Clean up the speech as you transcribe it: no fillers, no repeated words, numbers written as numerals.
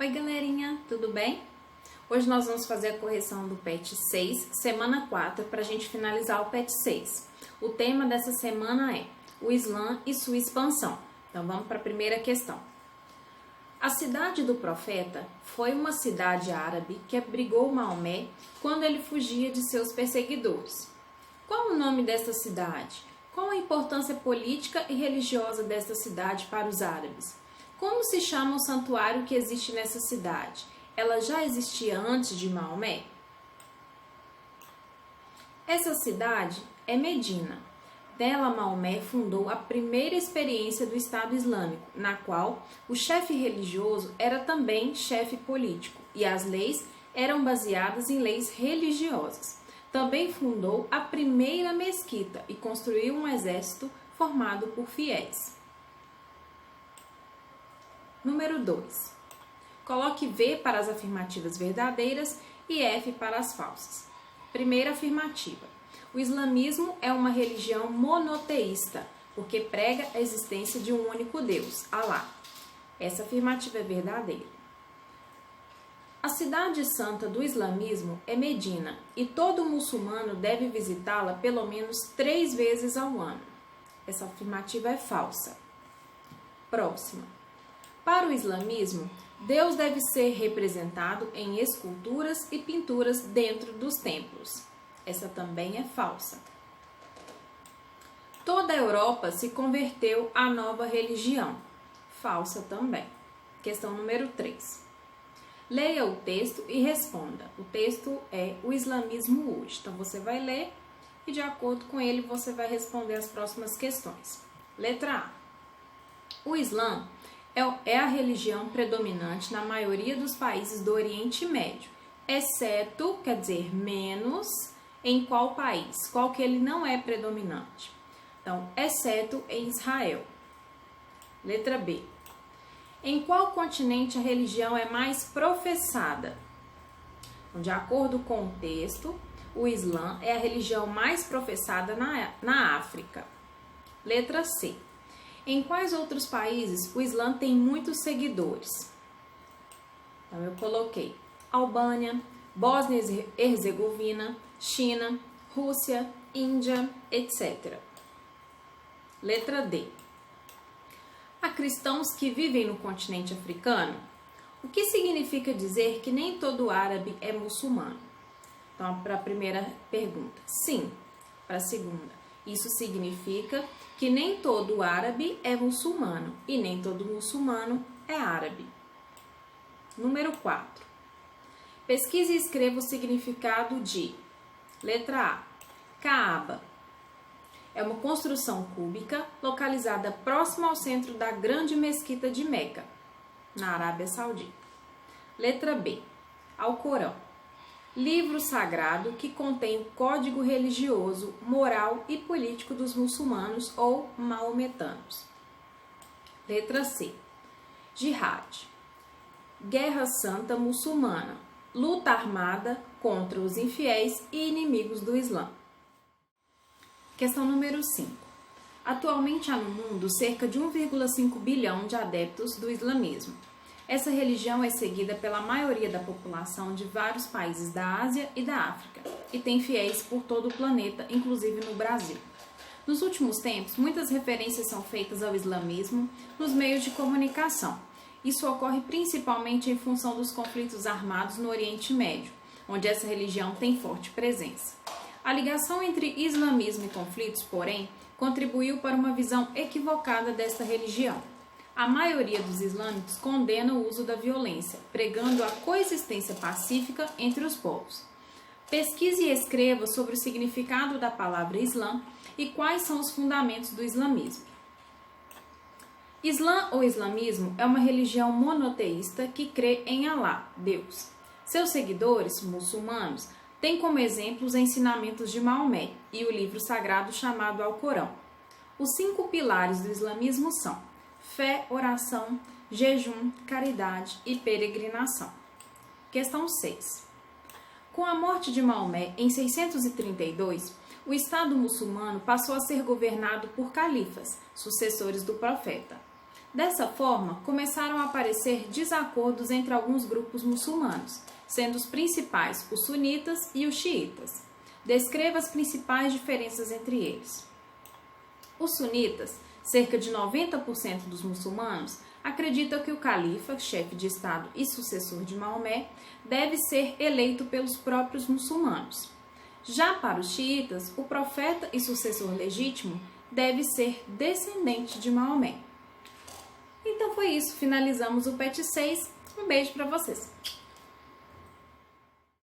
Oi galerinha, tudo bem? Hoje nós vamos fazer a correção do PET 6, semana 4, para a gente finalizar o PET 6. O tema dessa semana é o Islã e sua expansão. Então vamos para a primeira questão. A cidade do profeta foi uma cidade árabe que abrigou Maomé quando ele fugia de seus perseguidores. Qual o nome desta cidade? Qual a importância política e religiosa desta cidade para os árabes? Como se chama o santuário que existe nessa cidade? Ela já existia antes de Maomé? Essa cidade é Medina. Dela, Maomé fundou a primeira experiência do Estado Islâmico, na qual o chefe religioso era também chefe político e as leis eram baseadas em leis religiosas. Também fundou a primeira mesquita e construiu um exército formado por fiéis. Número 2. Coloque V para as afirmativas verdadeiras e F para as falsas. Primeira afirmativa. O islamismo é uma religião monoteísta, porque prega a existência de um único Deus, Alá. Essa afirmativa é verdadeira. A cidade santa do islamismo é Medina, e todo muçulmano deve visitá-la pelo menos 3 vezes ao ano. Essa afirmativa é falsa. Próxima. Para o islamismo, Deus deve ser representado em esculturas e pinturas dentro dos templos. Essa também é falsa. Toda a Europa se converteu à nova religião. Falsa também. Questão número 3. Leia o texto e responda. O texto é o islamismo hoje. Então, você vai ler e, de acordo com ele, você vai responder as próximas questões. Letra A. O Islã é a religião predominante na maioria dos países do Oriente Médio, exceto, quer dizer, menos, em qual país? Qual que ele não é predominante? Então, exceto em Israel. Letra B. Em qual continente a religião é mais professada? Então, de acordo com o texto, o Islã é a religião mais professada na África. Letra C. Em quais outros países o Islã tem muitos seguidores? Então, eu coloquei Albânia, Bósnia e Herzegovina, China, Rússia, Índia, etc. Letra D. Há cristãos que vivem no continente africano? O que significa dizer que nem todo árabe é muçulmano? Então, para a primeira pergunta, sim. Para a segunda, isso significa que nem todo árabe é muçulmano e nem todo muçulmano é árabe. Número 4. Pesquise e escreva o significado de letra A. Kaaba. É uma construção cúbica localizada próxima ao centro da grande mesquita de Meca, na Arábia Saudita. Letra B. Alcorão. Livro sagrado que contém o código religioso, moral e político dos muçulmanos ou maometanos. Letra C. Jihad. Guerra santa muçulmana. Luta armada contra os infiéis e inimigos do Islã. Questão número 5. Atualmente há no mundo cerca de 1,5 bilhão de adeptos do islamismo. Essa religião é seguida pela maioria da população de vários países da Ásia e da África e tem fiéis por todo o planeta, inclusive no Brasil. Nos últimos tempos, muitas referências são feitas ao islamismo nos meios de comunicação. Isso ocorre principalmente em função dos conflitos armados no Oriente Médio, onde essa religião tem forte presença. A ligação entre islamismo e conflitos, porém, contribuiu para uma visão equivocada desta religião. A maioria dos islâmicos condena o uso da violência, pregando a coexistência pacífica entre os povos. Pesquise e escreva sobre o significado da palavra Islã e quais são os fundamentos do islamismo. Islã ou islamismo é uma religião monoteísta que crê em Alá, Deus. Seus seguidores, muçulmanos, têm como exemplo os ensinamentos de Maomé e o livro sagrado chamado Alcorão. Os 5 pilares do islamismo são fé, oração, jejum, caridade e peregrinação. Questão 6. Com a morte de Maomé em 632, o Estado muçulmano passou a ser governado por califas, sucessores do profeta. Dessa forma, começaram a aparecer desacordos entre alguns grupos muçulmanos, sendo os principais os sunitas e os xiitas. Descreva as principais diferenças entre eles. Os sunitas, cerca de 90% dos muçulmanos, acreditam que o califa, chefe de Estado e sucessor de Maomé, deve ser eleito pelos próprios muçulmanos. Já para os xiitas, o profeta e sucessor legítimo deve ser descendente de Maomé. Então foi isso, finalizamos o PET 6. Um beijo para vocês!